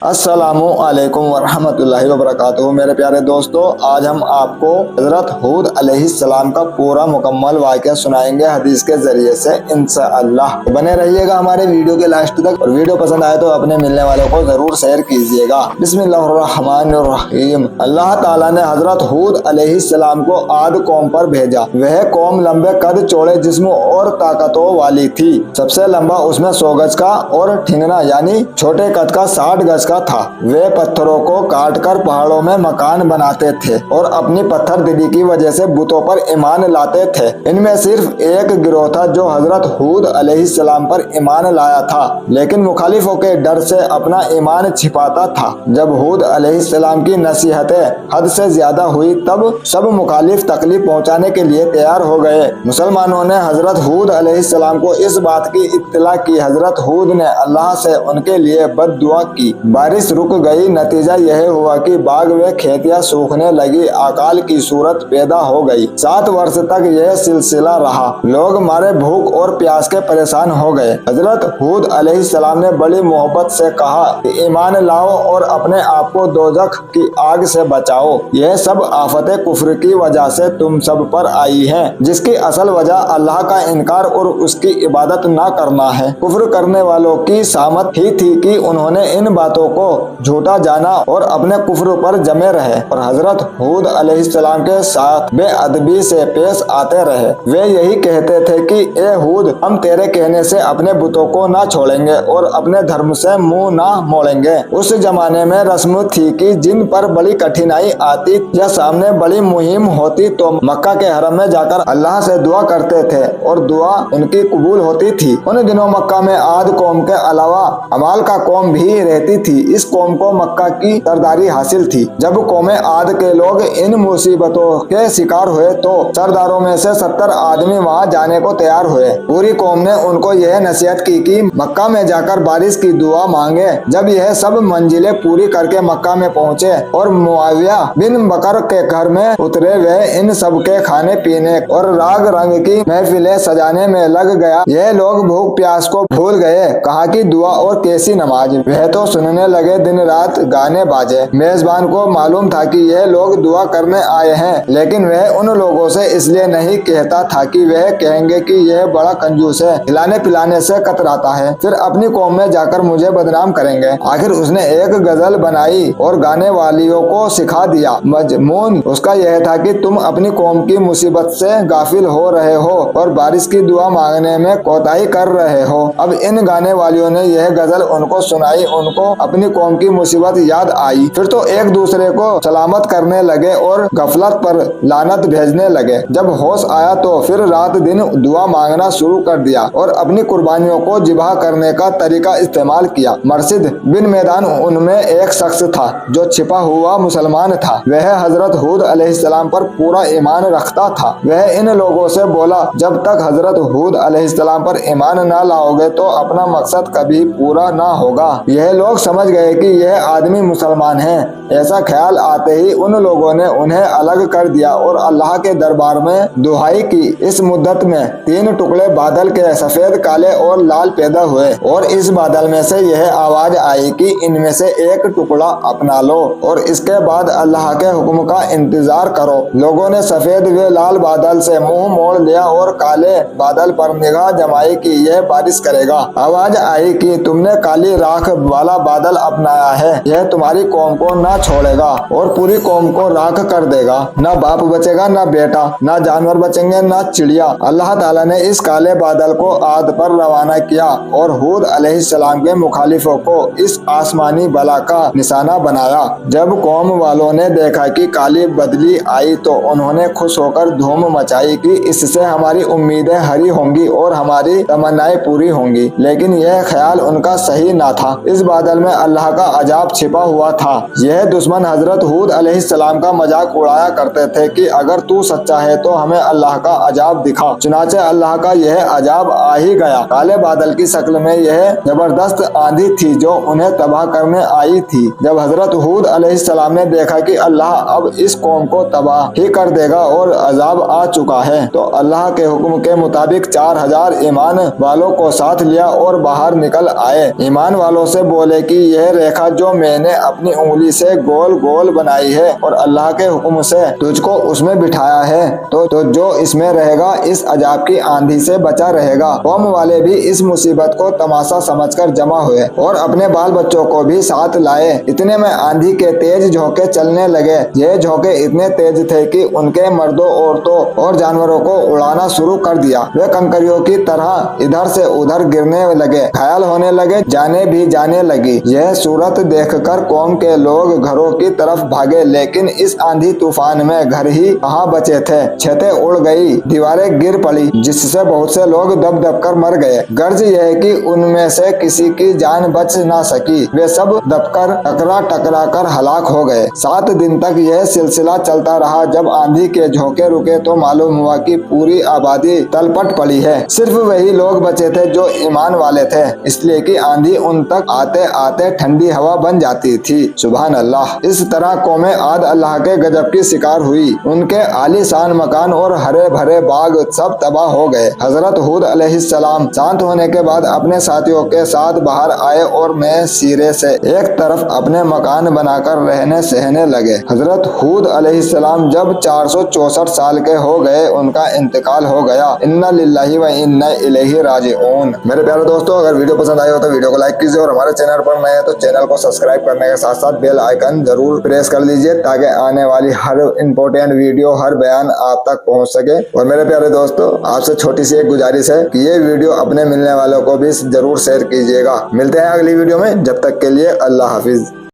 अस्सलामु अलैकुम वरहमतुल्लाहि वबरकातुहू। मेरे प्यारे दोस्तों, आज हम आपको हजरत हूद अलैहिस्सलाम का पूरा मुकम्मल वाक़या सुनाएंगे हदीस के जरिए से इंशाअल्लाह। बने रहिएगा हमारे वीडियो के लास्ट तक, और वीडियो पसंद आए तो अपने मिलने वालों को जरूर शेयर कीजिएगा। बिस्मिल्लाहिर्रहमानिर्रहीम। अल्लाह ताला ने हजरत हूद अलैहिस्सलाम को आद कौम पर भेजा। वह कौम लंबे कद, चौड़े जिस्म और ताकतों वाली थी। सबसे लंबा उसमें 100 गज का और ठिंगना यानी छोटे कद का 60 गज का था। वे पत्थरों को काटकर पहाड़ों में मकान बनाते थे और अपनी पत्थर दिली की वजह से बुतों पर ईमान लाते थे। इनमें सिर्फ एक गिरोह था जो हजरत हूद अलैहिस्सलाम पर ईमान लाया था, लेकिन मुखालिफों के डर से अपना ईमान छिपाता था। जब हूद अलैहिस्सलाम की नसीहतें हद से ज्यादा हुई, तब सब मुखालिफ तकलीफ पहुंचाने के लिए तैयार हो गए। मुसलमानों ने हजरत हूद अलैहिस्सलाम को इस बात की इत्तला की। हजरत हूद ने अल्लाह से उनके लिए बद्दुआ की। बारिश रुक गई। नतीजा यह हुआ कि बाग व खेतियां सूखने लगी। अकाल की सूरत पैदा हो गई। 7 वर्ष तक यह सिलसिला रहा। लोग मारे भूख और प्यास के परेशान हो गए। हजरत हूद अलैहिस्सलाम ने बड़ी मोहब्बत से कहा कि ईमान लाओ और अपने आप को दोजख की आग से बचाओ। यह सब आफतें कुफ्र की वजह से तुम सब पर आई हैं, जिसकी असल वजह अल्लाह का इनकार और उसकी इबादत न करना है। कुफ्र करने वालों की सामत ही थी कि उन्होंने इन बातों को झूठा जाना और अपने कुफ्र पर जमे रहे और हजरत हूद अलैहिस्सलाम के साथ बेअदबी से पेश आते रहे। वे यही कहते थे कि ए हूद, हम तेरे कहने से अपने बुतों को ना छोड़ेंगे और अपने धर्म से मुंह ना मोड़ेंगे। उस जमाने में रस्म थी कि जिन पर बड़ी कठिनाई आती या सामने बड़ी मुहिम होती तो मक्का के हरम में जाकर अल्लाह से दुआ करते थे और दुआ उनकी कबूल होती थी। उन दिनों मक्का में आद कौम के अलावा अमाल का कौम भी रहती थी। इस कौम को मक्का की सरदारी हासिल थी। जब कौमे आद के लोग इन मुसीबतों के शिकार हुए तो सरदारों में से 70 आदमी वहां जाने को तैयार हुए। पूरी कौम ने उनको यह नसीहत की कि मक्का में जाकर बारिश की दुआ मांगे। जब यह सब मंजिलें पूरी करके मक्का में पहुंचे और मुआविया बिन बकर के घर में उतरे, वे इन सब के खाने पीने और राग रंग की महफिलें सजाने में लग गया। यह लोग भूख प्यास को भूल गए। कहा कि दुआ और कैसी नमाज। वह तो सुनने लगे। दिन रात गाने बाजे। मेजबान को मालूम था कि यह लोग दुआ करने आए हैं, लेकिन वह उन लोगों से इसलिए नहीं कहता था कि वह कहेंगे कि यह बड़ा कंजूस है, खिलाने पिलाने से कतराता है, फिर अपनी कौम में जाकर मुझे बदनाम करेंगे। आखिर उसने एक गजल बनाई और गाने वालियों को सिखा दिया। मजमून उसका यह था कि तुम अपनी कौम की मुसीबत से गाफिल हो रहे हो और बारिश की दुआ मांगने में कोताही कर रहे हो। अब इन गाने वालियों ने यह गजल उनको सुनाई। उनको अपनी कौम की मुसीबत याद आई। फिर तो एक दूसरे को सलामत करने लगे और गफलत पर लानत भेजने लगे। जब होश आया तो फिर रात दिन दुआ मांगना शुरू कर दिया और अपनी कुर्बानियों को जिबा करने का तरीका इस्तेमाल किया। मर्शिद बिन मैदान उनमें एक शख्स था जो छिपा हुआ मुसलमान था। वह हजरत हूद अलैहिस्सलाम पर पूरा ईमान रखता था। वह इन लोगों से बोला, जब तक हजरत हूद अलैहिस्सलाम पर ईमान न लाओगे तो अपना मकसद कभी पूरा न होगा। यह लोग समझ गए कि यह आदमी मुसलमान है। ऐसा ख्याल आते ही उन लोगों ने उन्हें अलग कर दिया और अल्लाह के दरबार में दुहाई की। इस मुद्दत में 3 टुकड़े बादल के सफेद, काले और लाल पैदा हुए और इस बादल में से यह आवाज आई कि इनमें से एक टुकड़ा अपना लो और इसके बाद अल्लाह के हुक्म का इंतजार करो। लोगों ने सफेद व लाल बादल से मुंह मोड़ लिया और काले बादल पर निगाह जमाई कि यह बारिश करेगा। आवाज आई कि तुमने काली राख वाला बादल अपनाया है, यह तुम्हारी कौम को ना छोड़ेगा और पूरी कौम को राख कर देगा। ना बाप बचेगा, ना बेटा, ना जानवर बचेंगे, ना चिड़िया। अल्लाह ताला ने इस काले बादल को आद पर रवाना किया और हूद अलैहिस्सलाम के मुखालिफों को इस आसमानी बला का निशाना बनाया। जब कौम वालों ने देखा कि काली बदली आई तो उन्होंने खुश होकर धूम मचाई कि इससे हमारी उम्मीदें हरी होंगी और हमारी तमन्नाएं पूरी होंगी। लेकिन यह ख्याल उनका सही ना था। इस बादल में अल्लाह का अजाब छिपा हुआ था। यह दुश्मन हजरत हूद अलैहिस्सलाम का मजाक उड़ाया करते थे कि अगर तू सच्चा है तो हमें अल्लाह का अजाब दिखा। चुनाचे अल्लाह का यह अजाब आ ही गया। काले बादल की शक्ल में यह जबरदस्त आंधी थी जो उन्हें तबाह करने आई थी। जब हजरत हूद अलैहिस्सलाम ने देखा कि अल्लाह अब इस कौम को तबाह ही कर देगा और अजाब आ चुका है, तो अल्लाह के हुक्म के मुताबिक 4000 ईमान वालों को साथ लिया और बाहर निकल आए। ईमान वालों से बोले कि यह रेखा जो मैंने अपनी उंगली से गोल गोल बनाई है और अल्लाह के हुक्म से तुझको उसमें बिठाया है, तो जो इसमें रहेगा इस अजाब की आंधी से बचा रहेगा। कौम वाले भी इस मुसीबत को तमाशा समझकर जमा हुए और अपने बाल बच्चों को भी साथ लाए। इतने में आंधी के तेज झोंके चलने लगे। ये झोंके इतने तेज थे कि उनके मर्दों, औरतों और जानवरों को उड़ाना शुरू कर दिया। वे कंकरियों की तरह इधर से उधर गिरने लगे, घायल होने लगे, जाने भी जाने लगी। यह सूरत देखकर कौम के लोग घरों की तरफ भागे, लेकिन इस आंधी तूफान में घर ही कहाँ बचे थे। छतें उड़ गई, दीवारें गिर पड़ी, जिससे बहुत से लोग दब दब कर मर गए। गर्ज यह कि उनमें से किसी की जान बच ना सकी। वे सब दबकर टकरा टकरा कर हलाक हो गए। 7 दिन तक यह सिलसिला चलता रहा। जब आंधी के झोंके रुके तो मालूम हुआ कि पूरी आबादी तलपट पड़ी है। सिर्फ वही लोग बचे थे जो ईमान वाले थे, इसलिए कि आंधी उन तक आते आते ठंडी हवा बन जाती थी। सुभान अल्लाह। इस तरह कौमे आद अल्लाह के गजब की शिकार हुई। उनके आलीशान मकान और हरे भरे बाग सब तबाह हो गए। हजरत हूद अलैहिस्सलाम शांत होने के बाद अपने साथियों के साथ बाहर आए और नए सिरे से एक तरफ अपने मकान बनाकर रहने सहने लगे। हजरत हूद अलैहिस्सलाम जब 464 साल के हो गए, उनका इंतकाल हो गया। इन्ना लिल्लाहि व इन्ना इलैहि राजिऊन। मेरे प्यारे दोस्तों, अगर वीडियो पसंद आई हो तो वीडियो को लाइक कीजिए और हमारे चैनल पर नए हैं तो चैनल को सब्सक्राइब करने के साथ साथ बेल आइकन जरूर प्रेस कर लीजिए, ताकि आने वाली हर इंपॉर्टेंट वीडियो, हर बयान आप तक पहुंच सके। और मेरे प्यारे दोस्तों, आपसे छोटी सी एक गुजारिश है कि ये वीडियो अपने मिलने वालों को भी जरूर शेयर कीजिएगा। मिलते हैं अगली वीडियो में, जब तक के लिए अल्लाह हाफिज।